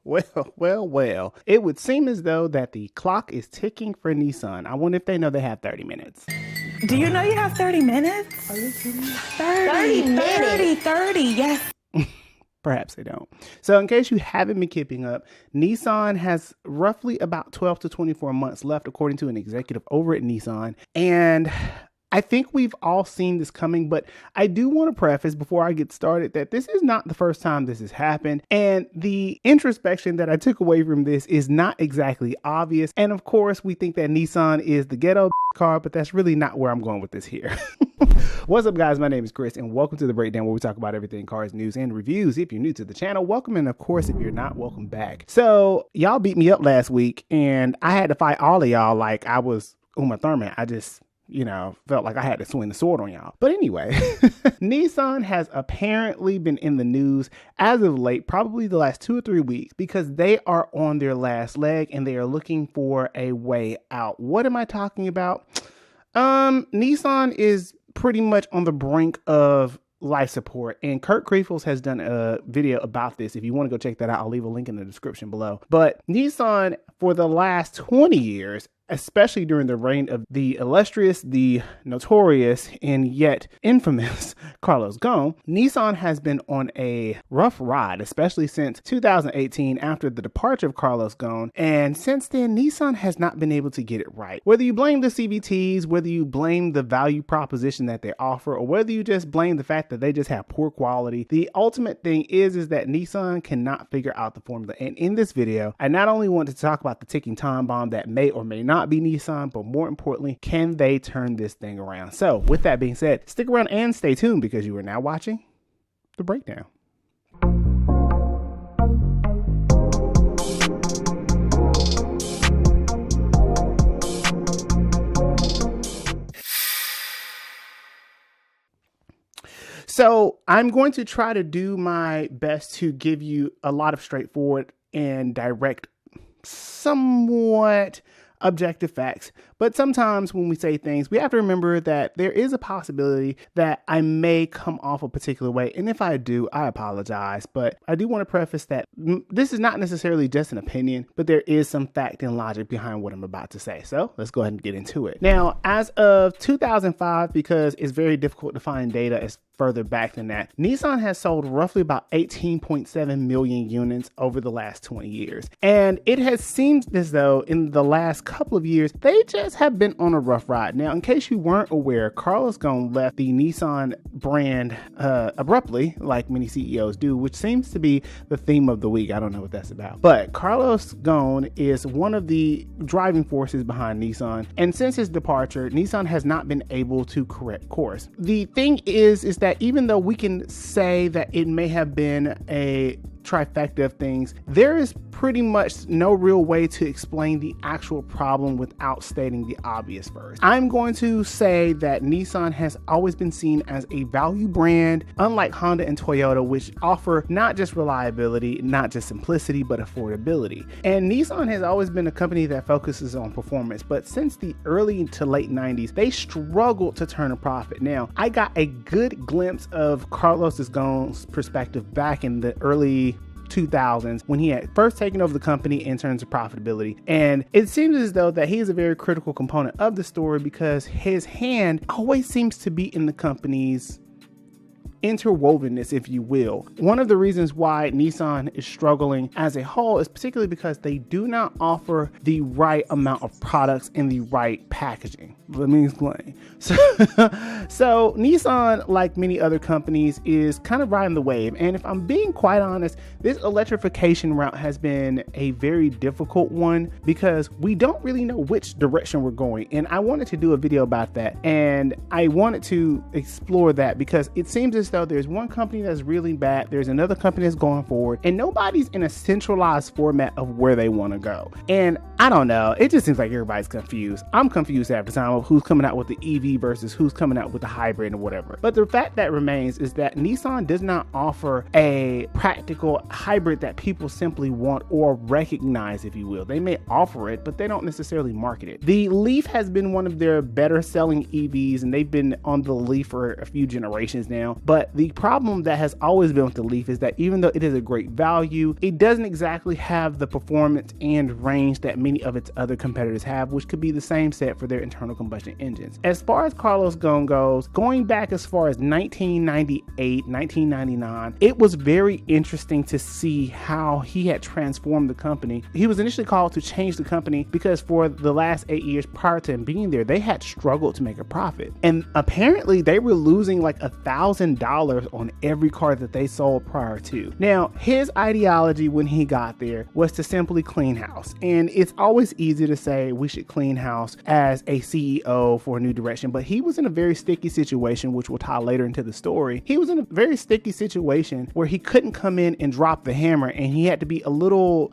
Well. It would seem as though that the clock is ticking for Nissan. I wonder if they know they have 30 minutes. Do you know you have 30 minutes? Are you kidding me? 30, yes. Perhaps they don't. So in case you haven't been keeping up, Nissan has roughly about 12 to 24 months left, according to an executive over at Nissan. And I think we've all seen this coming, but I do want to preface before I get started that this is not the first time this has happened. And the introspection that I took away from this is not exactly obvious. And of course, we think that Nissan is the ghetto car, but that's really not where I'm going with this here. What's up, guys? My name is Chris, and welcome to The Breakdown, where we talk about everything cars, news, and reviews. If you're new to the channel, welcome. And of course, if you're not, welcome back. So y'all beat me up last week, and I had to fight all of y'all like I was Uma Thurman. I just felt like I had to swing the sword on y'all. But anyway, Nissan has apparently been in the news as of late, probably the last 2 or 3 weeks, because they are on their last leg and they are looking for a way out. What am I talking about? Nissan is pretty much on the brink of life support, and Kirk Kriefels has done a video about this. If you want to go check that out, I'll leave a link in the description below. But Nissan, for the last 20 years, especially during the reign of the illustrious, the notorious, and yet infamous Carlos Ghosn, Nissan has been on a rough ride, especially since 2018 after the departure of Carlos Ghosn. And since then, Nissan has not been able to get it right. Whether you blame the CVTs, whether you blame the value proposition that they offer, or whether you just blame the fact that they just have poor quality, the ultimate thing is that Nissan cannot figure out the formula. And in this video, I not only want to talk about the ticking time bomb that may or may not be Nissan, but more importantly, can they turn this thing around? So with that being said, stick around and stay tuned, because you are now watching The Breakdown. So I'm going to try to do my best to give you a lot of straightforward and direct, somewhat objective facts. But sometimes when we say things, we have to remember that there is a possibility that I may come off a particular way. And if I do, I apologize. But I do want to preface that this is not necessarily just an opinion, but there is some fact and logic behind what I'm about to say. So let's go ahead and get into it. Now, as of 2005, because it's very difficult to find data as further back than that, Nissan has sold roughly about 18.7 million units over the last 20 years. And it has seemed as though in the last couple of years, they just have been on a rough ride. Now, in case you weren't aware, Carlos Ghosn left the Nissan brand abruptly, like many CEOs do, which seems to be the theme of the week. I don't know what that's about. But Carlos Ghosn is one of the driving forces behind Nissan. And since his departure, Nissan has not been able to correct course. The thing is that even though we can say that it may have been a trifecta of things, there is pretty much no real way to explain the actual problem without stating the obvious first. I'm going to say that Nissan has always been seen as a value brand, unlike Honda and Toyota, which offer not just reliability, not just simplicity, but affordability. And Nissan has always been a company that focuses on performance, but since the early to late 90s, they struggled to turn a profit. Now, I got a good glimpse of Carlos Ghosn's perspective back in the early 2000s when he had first taken over the company in terms of profitability. And it seems as though that he is a very critical component of the story, because his hand always seems to be in the company's interwovenness, if you will. One of the reasons why Nissan is struggling as a whole is particularly because they do not offer the right amount of products in the right packaging. Let me explain. So Nissan, like many other companies, is kind of riding the wave. And if I'm being quite honest, this electrification route has been a very difficult one, because we don't really know which direction we're going. And I wanted to do a video about that. And I wanted to explore that because it seems as though there's one company that's really bad, there's another company that's going forward, and nobody's in a centralized format of where they want to go. And I don't know, it just seems like everybody's confused. I'm confused half the time of who's coming out with the EV versus who's coming out with the hybrid or whatever. But the fact that remains is that Nissan does not offer a practical hybrid that people simply want or recognize, if you will. They may offer it, but they don't necessarily market it. The Leaf has been one of their better selling EVs, and they've been on the Leaf for a few generations now. But But the problem that has always been with the Leaf is that even though it is a great value, it doesn't exactly have the performance and range that many of its other competitors have, which could be the same set for their internal combustion engines. As far as Carlos Ghosn goes, going back as far as 1998, 1999, it was very interesting to see how he had transformed the company. He was initially called to change the company because for the last 8 years prior to him being there, they had struggled to make a profit. And apparently they were losing like $1,000 on every car that they sold prior to. Now, his ideology when he got there was to simply clean house. And it's always easy to say we should clean house as a CEO for a new direction, but he was in a very sticky situation, which we'll tie later into the story. He was in a very sticky situation where he couldn't come in and drop the hammer, and he had to be a little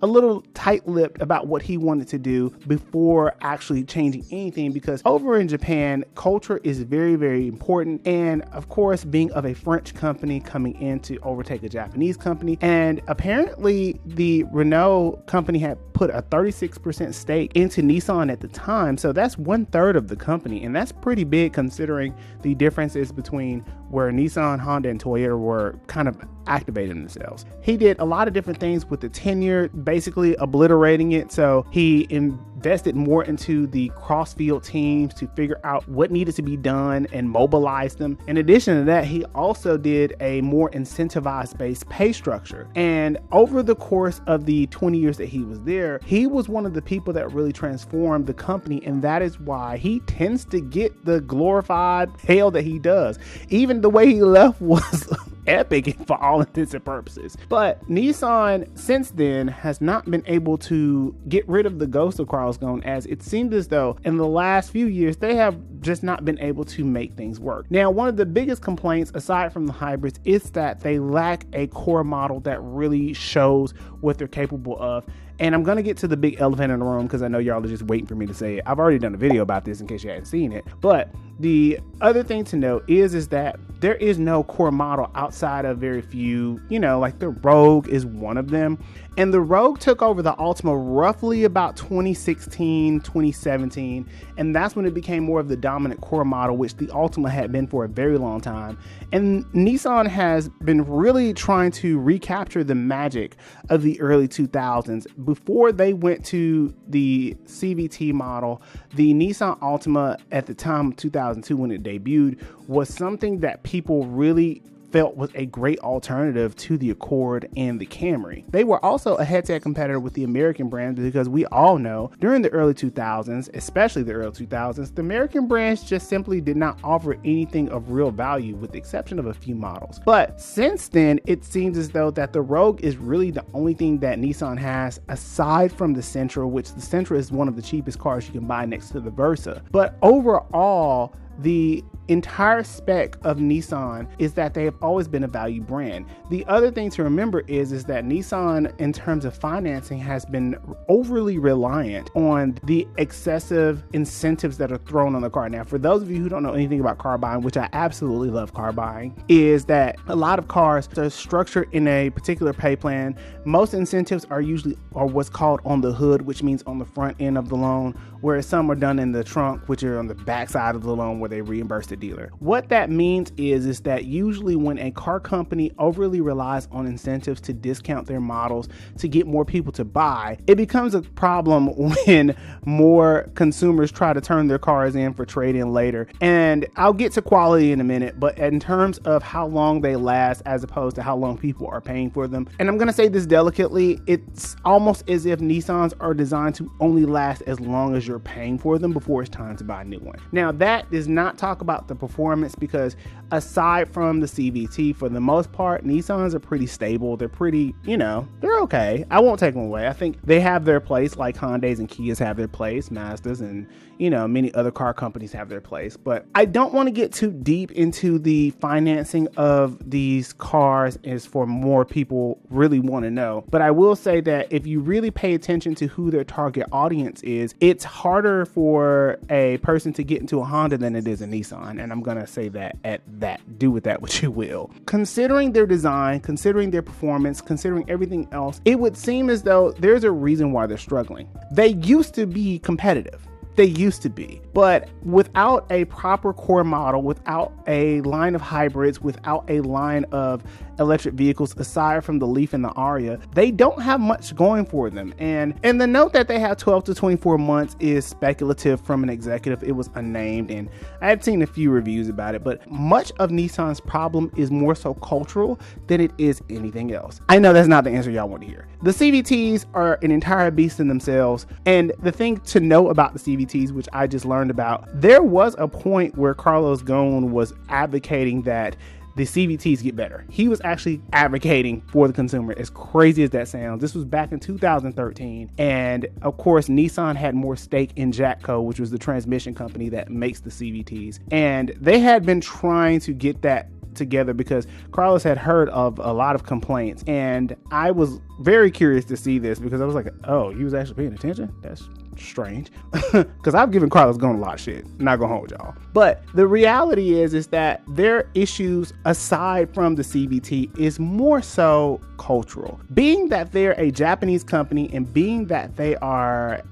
tight-lipped about what he wanted to do before actually changing anything, because over in Japan, culture is very, very important. And of course, being of a French company coming in to overtake a Japanese company, and apparently the Renault company had put a 36% stake into Nissan at the time. So that's 1/3 of the company. And that's pretty big considering the differences between where Nissan, Honda, and Toyota were kind of activating themselves. He did a lot of different things with the tenure, basically obliterating it. So he invested more into the cross-field teams to figure out what needed to be done and mobilize them. In addition to that, he also did a more incentivized-based pay structure. And over the course of the 20 years that he was there, he was one of the people that really transformed the company. And that is why he tends to get the glorified hail that he does. Even the way he left was epic for all intents and purposes. But Nissan since then has not been able to get rid of the ghost of Carlos Ghosn, as it seemed as though in the last few years they have just not been able to make things work. Now, one of the biggest complaints aside from the hybrids is that they lack a core model that really shows what they're capable of. And I'm going to get to the big elephant in the room because I know y'all are just waiting for me to say it. I've already done a video about this in case you hadn't seen it. But the other thing to note is that there is no core model outside of very few, like the Rogue is one of them. And the Rogue took over the Altima roughly about 2016, 2017. And that's when it became more of the dominant core model, which the Altima had been for a very long time. And Nissan has been really trying to recapture the magic of the early 2000s. Before they went to the CVT model, the Nissan Altima at the time of 2002 when it debuted was something that people really felt was a great alternative to the Accord and the Camry. They were also a head-to-head competitor with the American brands because we all know during the early 2000s, especially the early 2000s, the American brands just simply did not offer anything of real value with the exception of a few models. But since then, it seems as though that the Rogue is really the only thing that Nissan has aside from the Sentra, which the Sentra is one of the cheapest cars you can buy next to the Versa. But overall, the entire spec of Nissan is that they have always been a value brand. The other thing to remember is that Nissan, in terms of financing, has been overly reliant on the excessive incentives that are thrown on the car. Now, for those of you who don't know anything about car buying, which I absolutely love car buying, is that a lot of cars are structured in a particular pay plan. Most incentives are usually what's called on the hood, which means on the front end of the loan, whereas some are done in the trunk, which are on the back side of the loan where they reimburse the dealer. What that means is that usually when a car company overly relies on incentives to discount their models to get more people to buy, it becomes a problem when more consumers try to turn their cars in for trade-in later. And I'll get to quality in a minute, but in terms of how long they last as opposed to how long people are paying for them, and I'm going to say this delicately, it's almost as if Nissans are designed to only last as long as you're paying for them before it's time to buy a new one. Now, that does not talk about the performance, because aside from the CVT, for the most part, Nissans are pretty stable. They're pretty, they're okay. I won't take them away. I think they have their place, like Hyundais and Kias have their place, Mazdas and, many other car companies have their place. But I don't want to get too deep into the financing of these cars as for more people really want to know. But I will say that if you really pay attention to who their target audience is, it's harder for a person to get into a Honda than it is a Nissan. And I'm going to say that at that. Do with that what you will. Considering their design, considering their performance, considering everything else, it would seem as though there's a reason why they're struggling. They used to be competitive. they used to be. But without a proper core model, without a line of hybrids, without a line of electric vehicles aside from the Leaf and the Aria, they don't have much going for them. And the note that they have 12 to 24 months is speculative from an executive. It was unnamed, and I had seen a few reviews about it, but much of Nissan's problem is more so cultural than it is anything else. I know that's not the answer y'all want to hear. The CVTs are an entire beast in themselves, and the thing to know about the CVTs, which I just learned about, there was a point where Carlos Ghosn was advocating that the CVTs get better. He was actually advocating for the consumer, as crazy as that sounds. This was back in 2013. And of course, Nissan had more stake in Jatco, which was the transmission company that makes the CVTs. And they had been trying to get that together because Carlos had heard of a lot of complaints. And I was very curious to see this because I was like, oh, you was actually paying attention? That's strange. Because I've given Carlos Ghosn a lot of shit. Not gonna hold y'all. But the reality is that their issues aside from the CVT is more so cultural. Being that they're a Japanese company and being that they are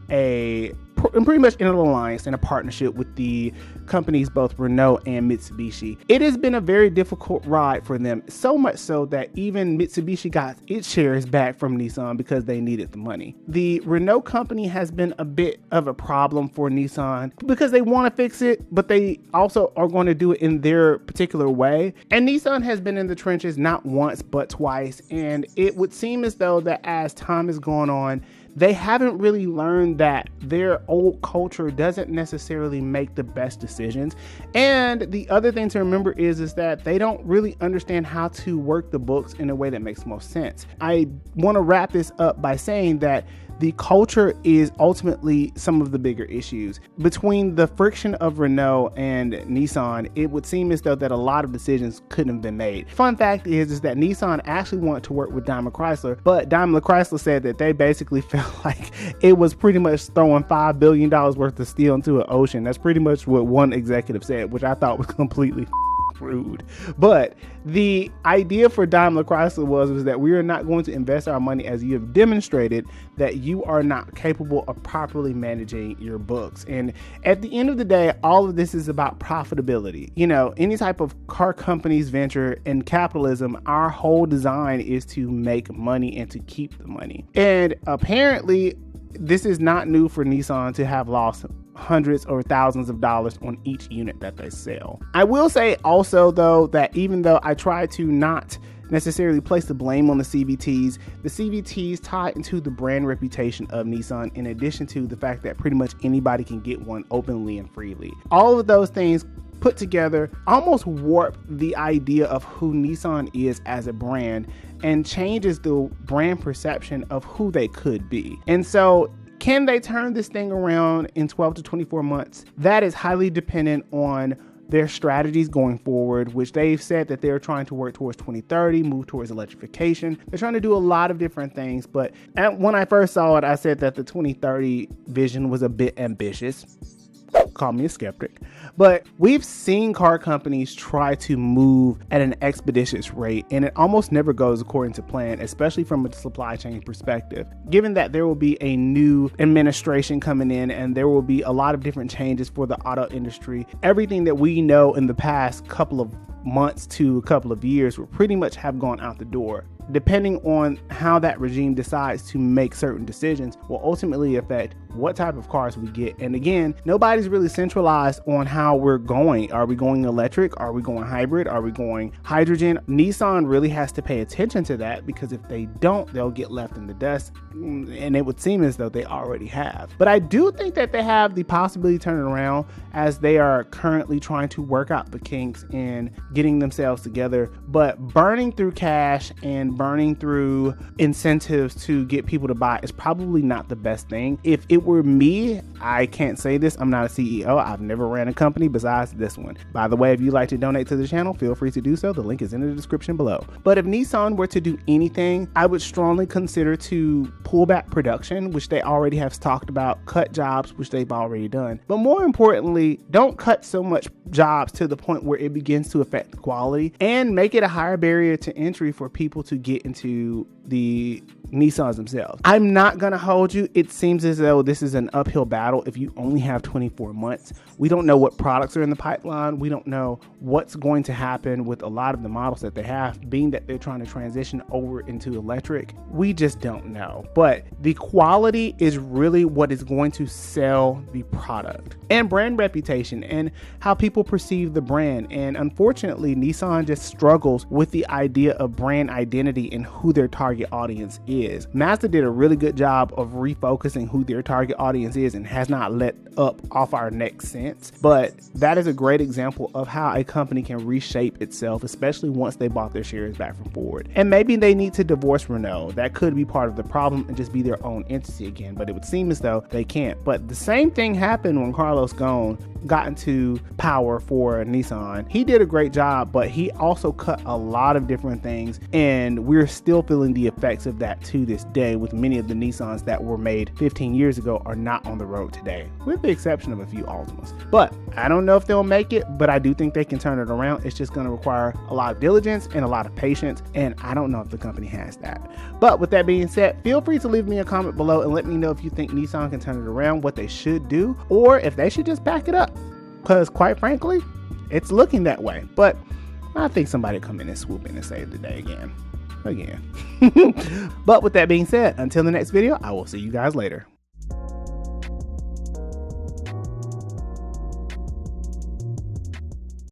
pretty much in an alliance and a partnership with the companies both Renault and Mitsubishi, it has been a very difficult ride for them, so much so that even Mitsubishi got its shares back from Nissan because they needed the money. The Renault company has been a bit of a problem for Nissan because they want to fix it, but they also are going to do it in their particular way. And Nissan has been in the trenches not once but twice, and it would seem as though that as time has gone on, they haven't really learned that their old culture doesn't necessarily make the best decisions. And the other thing to remember is that they don't really understand how to work the books in a way that makes most sense. I want to wrap this up by saying that the culture is ultimately some of the bigger issues. Between the friction of Renault and Nissan, it would seem as though that a lot of decisions couldn't have been made. Fun fact is that Nissan actually wanted to work with Daimler Chrysler, but Daimler Chrysler said that they basically felt like it was pretty much throwing $5 billion worth of steel into an ocean. That's pretty much what one executive said, which I thought was completely rude. But the idea for Daimler Chrysler was that we are not going to invest our money as you have demonstrated that you are not capable of properly managing your books. And at the end of the day, all of this is about profitability. You know, any type of car company's venture in capitalism, our whole design is to make money and to keep the money. And apparently, this is not new for Nissan to have lost hundreds or thousands of dollars on each unit that they sell. I will say also, though, that even though I try to not necessarily place the blame on the CVTs tie into the brand reputation of Nissan, in addition to the fact that pretty much anybody can get one openly and freely. All of those things put together almost warp the idea of who Nissan is as a brand and changes the brand perception of who they could be. And so, can they turn this thing around in 12 to 24 months? That is highly dependent on their strategies going forward, which they've said that they're trying to work towards 2030, move towards electrification. They're trying to do a lot of different things, but when I first saw it, I said that the 2030 vision was a bit ambitious. Call me a skeptic. But we've seen car companies try to move at an expeditious rate, and it almost never goes according to plan, especially from a supply chain perspective. Given that there will be a new administration coming in and there will be a lot of different changes for the auto industry, everything that we know in the past couple of months to a couple of years will pretty much have gone out the door. Depending on how that regime decides to make certain decisions will ultimately affect what type of cars we get. And again, nobody's really centralized on how we're going. Are we going electric? Are we going hybrid? Are we going hydrogen? Nissan really has to pay attention to that, because if they don't, they'll get left in the dust. And it would seem as though they already have. But I do think that they have the possibility to turn it around, as they are currently trying to work out the kinks in getting themselves together. But burning through cash and burning through incentives to get people to buy is probably not the best thing. If it were me, I can't say this, I'm not a CEO, I've never ran a company besides this one. By the way, if you'd like to donate to the channel, feel free to do so. The link is in the description below. But if Nissan were to do anything, I would strongly consider to pull back production, which they already have talked about, cut jobs, which they've already done. But more importantly, don't cut so much jobs to the point where it begins to affect the quality, and make it a higher barrier to entry for people to get into the Nissans themselves. I'm not going to hold you. It seems as though this is an uphill battle if you only have 24 months. We don't know what products are in the pipeline. We don't know what's going to happen with a lot of the models that they have, being that they're trying to transition over into electric. We just don't know. But the quality is really what is going to sell the product, and brand reputation and how people perceive the brand. And unfortunately, Nissan just struggles with the idea of brand identity and who their target audience is. Mazda did a really good job of refocusing who their target audience is and has not let up off our neck since. But that is a great example of how a company can reshape itself, especially once they bought their shares back from Ford. And maybe they need to divorce Renault. That could be part of the problem and just be their own entity again, but it would seem as though they can't. But the same thing happened when Carlos Ghosn got into power for Nissan. He did a great job, but he also cut a lot of different things, and we're still feeling the effects of that to this day, with many of the Nissans that were made 15 years ago are not on the road today, with the exception of a few Altimas. But I don't know if they'll make it, but I do think they can turn it around. It's just going to require a lot of diligence and a lot of patience, and I don't know if the company has that. But with that being said, feel free to leave me a comment below and let me know if you think Nissan can turn it around, what they should do, or if they should just back it up. Because quite frankly, it's looking that way. But I think somebody come in and swoop in and save the day again. But with that being said, until the next video, I will see you guys later.